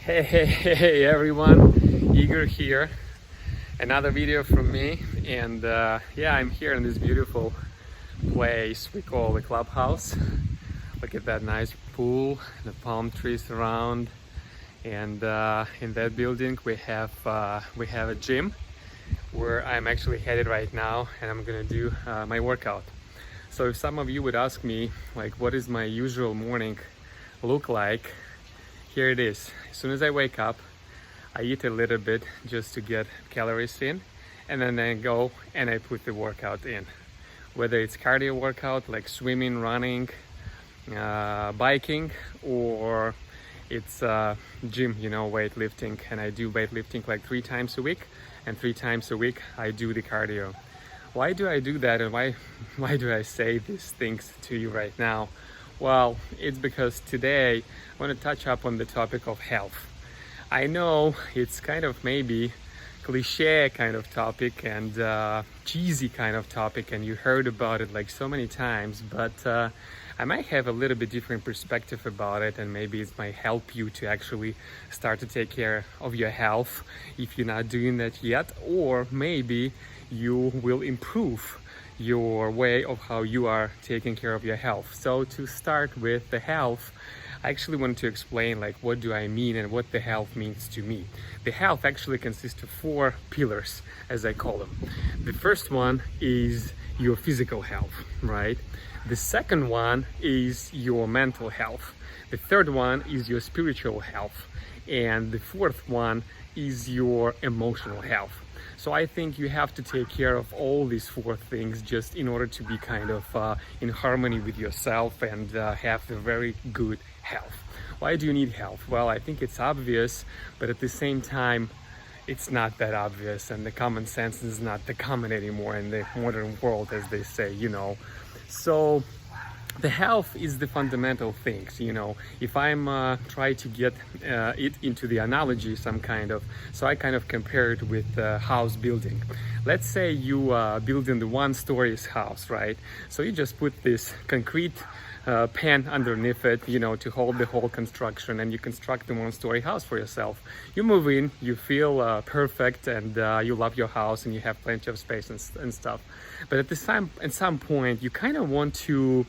Hey everyone, Igor here. Another video from me, and yeah, I'm here in this beautiful place we call the clubhouse. Look at that nice pool, the palm trees around, and in that building we have a gym where I'm actually headed right now, and I'm gonna do my workout. So if some of you would ask me, like, what is my usual morning look like? Here it is. As soon as I wake up, I eat a little bit just to get calories in, and then I go and I put the workout in. Whether it's cardio workout like swimming, running, biking, or it's gym, weightlifting. And I do weightlifting like 3 times a week, and 3 times a week I do the cardio. Why do I do that, and why do I say these things to you right now? Well, it's because today I want to touch up on the topic of health. I know it's kind of maybe cliche kind of topic and cheesy kind of topic, and you heard about it like so many times, but I might have a little bit different perspective about it, and maybe it might help you to actually start to take care of your health if you're not doing that yet, or maybe you will improve your way of how you are taking care of your health. So to start with the health, I actually wanted to explain like what do I mean and what the health means to me. The health actually consists of 4 pillars, as I call them. The first one is your physical health, right? The second one is your mental health. The third one is your spiritual health. And the fourth one is your emotional health. So I think you have to take care of all these 4 things just in order to be kind of in harmony with yourself and have a very good health. Why do you need health? Well, I think it's obvious, but at the same time, it's not that obvious, and the common sense is not the common anymore in the modern world, as they say, So the health is the fundamental things, If I'm trying to get it into the analogy some kind of, so I kind of compare it with house building. Let's say you building the 1-story house, right? So you just put this concrete pan underneath it, to hold the whole construction, and you construct the 1-story house for yourself. You move in, you feel perfect, and you love your house, and you have plenty of space and stuff. But at some point, you kind of want to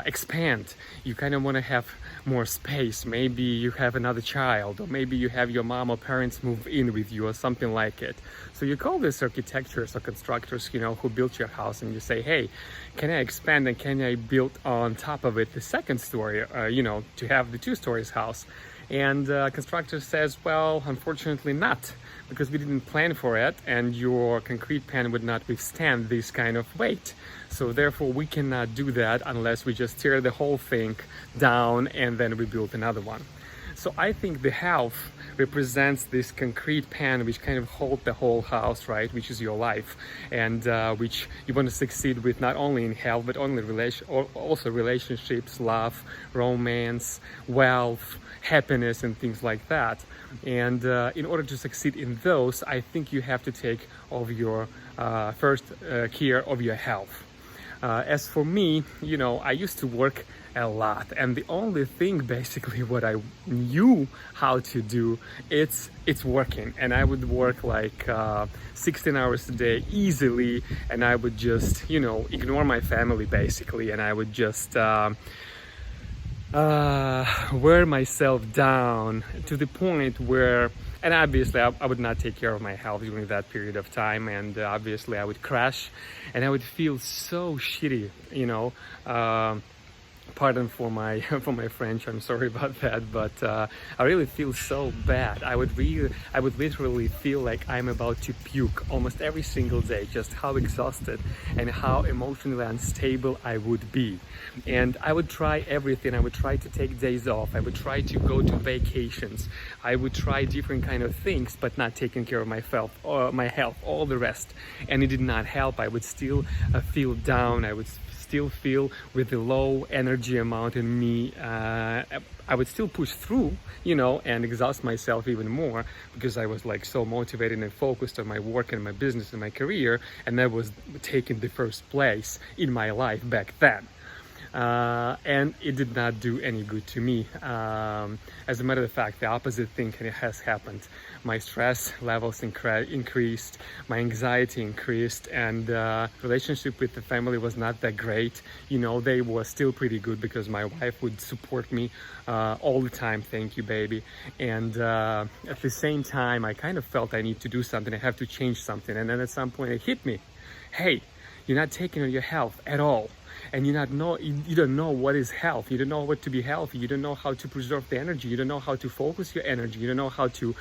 expand. You kind of want to have more space. Maybe you have another child, or maybe you have your mom or parents move in with you, or something like it. So you call these architects or constructors, who built your house, and you say, hey, can I expand and can I build on top of it the 2nd story, to have the 2 stories house? And constructor says, well, unfortunately not, because we didn't plan for it, and your concrete pan would not withstand this kind of weight. So therefore we cannot do that unless we just tear the whole thing down and then we build another one. So I think the health represents this concrete pan which kind of hold the whole house, right? Which is your life, and which you want to succeed with, not only in health but also relationships, love, romance, wealth, happiness, and things like that. And in order to succeed in those, I think you have to take of your first care of your health. As for me, I used to work a lot, and the only thing basically what I knew how to do, it's working. And I would work like 16 hours a day easily, and I would just ignore my family basically, and I would just wear myself down to the point where, and obviously I would not take care of my health during that period of time, and obviously I would crash and I would feel so shitty, pardon for my French, I'm sorry about that, but I really feel so bad. I would literally feel like I'm about to puke almost every single day, just how exhausted and how emotionally unstable I would be. And I would try everything. I would try to take days off. I would try to go to vacations. I would try different kind of things, but not taking care of my health, all the rest. And it did not help. I would still feel down. I would still feel with the low energy amount in me. I would still push through, and exhaust myself even more, because I was like so motivated and focused on my work and my business and my career, and that was taking the first place in my life back then. and it did not do any good to me. As a matter of fact, the opposite thing has happened. My stress levels increased, my anxiety increased, and relationship with the family was not that great. You know, they were still pretty good because my wife would support me all the time. Thank you, baby. And at the same time, I kind of felt I need to do something. I have to change something. And then at some point, it hit me. Hey, you're not taking on your health at all. And you don't know what is health. You don't know what to be healthy. You don't know how to preserve the energy. You don't know how to focus your energy. You don't know how to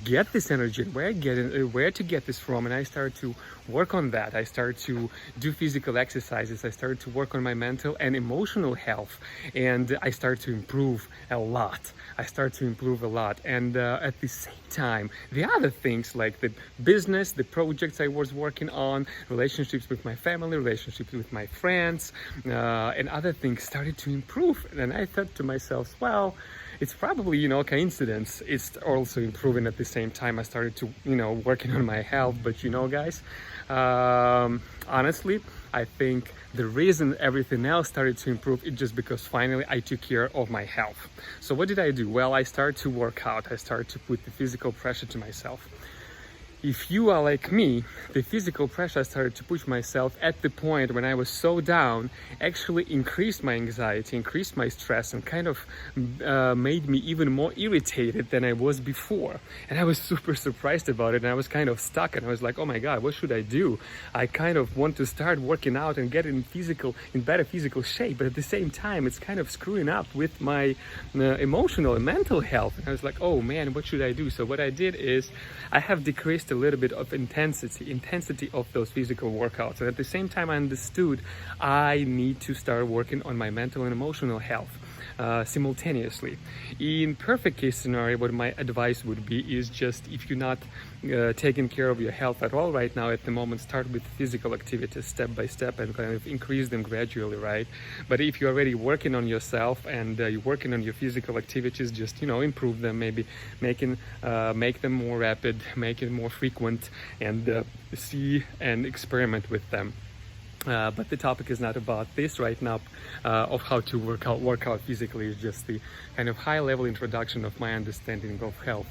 get this energy and where to get this from. And I started to work on that. I started to do physical exercises. I started to work on my mental and emotional health, and I started to improve a lot. And at the same time, the other things like the business, the projects I was working on, relationships with my family, relationships with my friends, and other things started to improve. And I thought to myself, well, it's probably, coincidence. It's also improving at the same time. I started to, working on my health. But guys, honestly, I think the reason everything else started to improve is just because finally I took care of my health. So what did I do? Well, I started to work out. I started to put the physical pressure to myself. If you are like me, the physical pressure I started to push myself at the point when I was so down actually increased my anxiety, increased my stress, and kind of made me even more irritated than I was before. And I was super surprised about it, and I was kind of stuck, and I was like, oh my God, what should I do? I kind of want to start working out and get in better physical shape, but at the same time, it's kind of screwing up with my emotional and mental health. And I was like, oh man, what should I do? So what I did is I have decreased a little bit of intensity of those physical workouts. And at the same time, I understood I need to start working on my mental and emotional health simultaneously. In perfect case scenario, what my advice would be is just, if you're not taking care of your health at all right now at the moment, start with physical activities step by step and kind of increase them gradually, right? But if you're already working on yourself and you're working on your physical activities, just improve them, maybe make them more rapid, make it more frequent, and see and experiment with them. But the topic is not about this right now, of how to work out physically. It's just the kind of high level introduction of my understanding of health,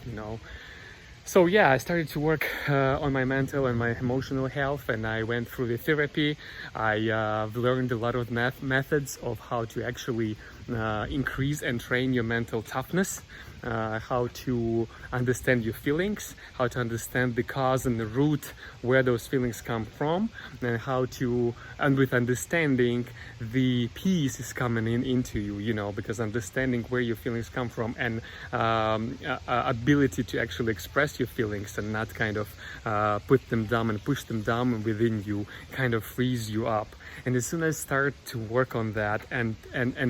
So yeah, I started to work on my mental and my emotional health, and I went through the therapy. I've learned a lot of methods of how to actually increase and train your mental toughness, how to understand your feelings, how to understand the cause and the root where those feelings come from, and with understanding, the peace is coming into you, because understanding where your feelings come from and ability to actually express your feelings and not kind of put them down and push them down within you kind of frees you up. And as soon as I start to work on that and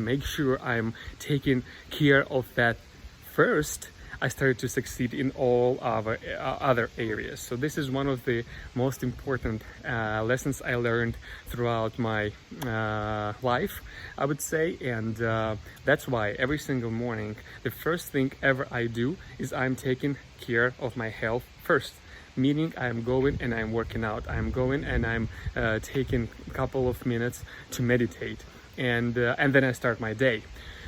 make sure I'm taking care of that first, I started to succeed in all other areas. So this is one of the most important lessons I learned throughout my life, I would say. And that's why every single morning, the first thing ever I do is I'm taking care of my health first. Meaning I'm going and I'm working out. I'm going and I'm taking a couple of minutes to meditate. And then I start my day.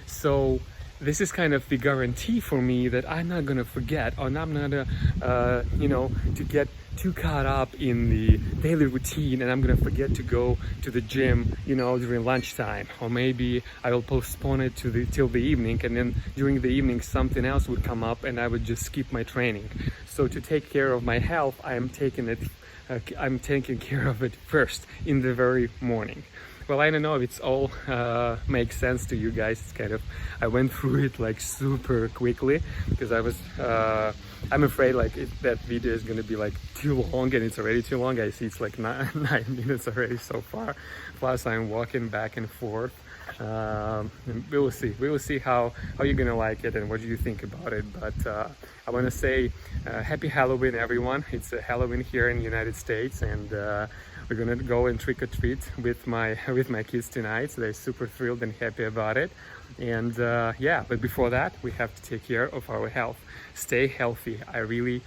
So this is kind of the guarantee for me that I'm not gonna forget, or I'm not gonna, to get too caught up in the daily routine, and I'm gonna forget to go to the gym, during lunchtime, or maybe I will postpone it till the evening, and then during the evening something else would come up, and I would just skip my training. So to take care of my health, I'm taking care of it first in the very morning. Well, I don't know if it's all makes sense to you guys. It's kind of, I went through it like super quickly because I'm afraid that video is going to be like too long, and it's already too long. I see it's like 9 minutes already so far. Plus I'm walking back and forth. And we will see how you're gonna like it and what do you think about it. But I want to say happy Halloween, everyone. It's Halloween here in the United States, and we're gonna go and trick or treat with my kids tonight. So they're super thrilled and happy about it. And but before that, we have to take care of our health. Stay healthy. I really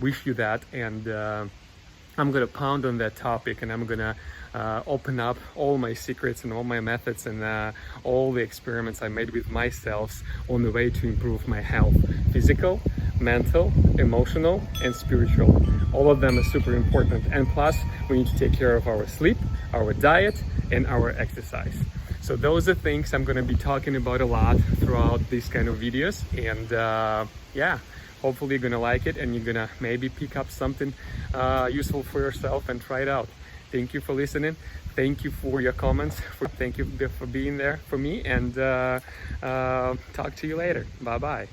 wish you that. And I'm gonna pound on that topic, and I'm gonna open up all my secrets and all my methods and all the experiments I made with myself on the way to improve my health, physical, mental, emotional, and spiritual. All of them are super important. And plus, we need to take care of our sleep, our diet, and our exercise. So those are things I'm going to be talking about a lot throughout these kind of videos. And yeah, hopefully you're going to like it and you're going to maybe pick up something useful for yourself and try it out. Thank you for listening. Thank you for your comments. Thank you for being there for me. And talk to you later. Bye-bye.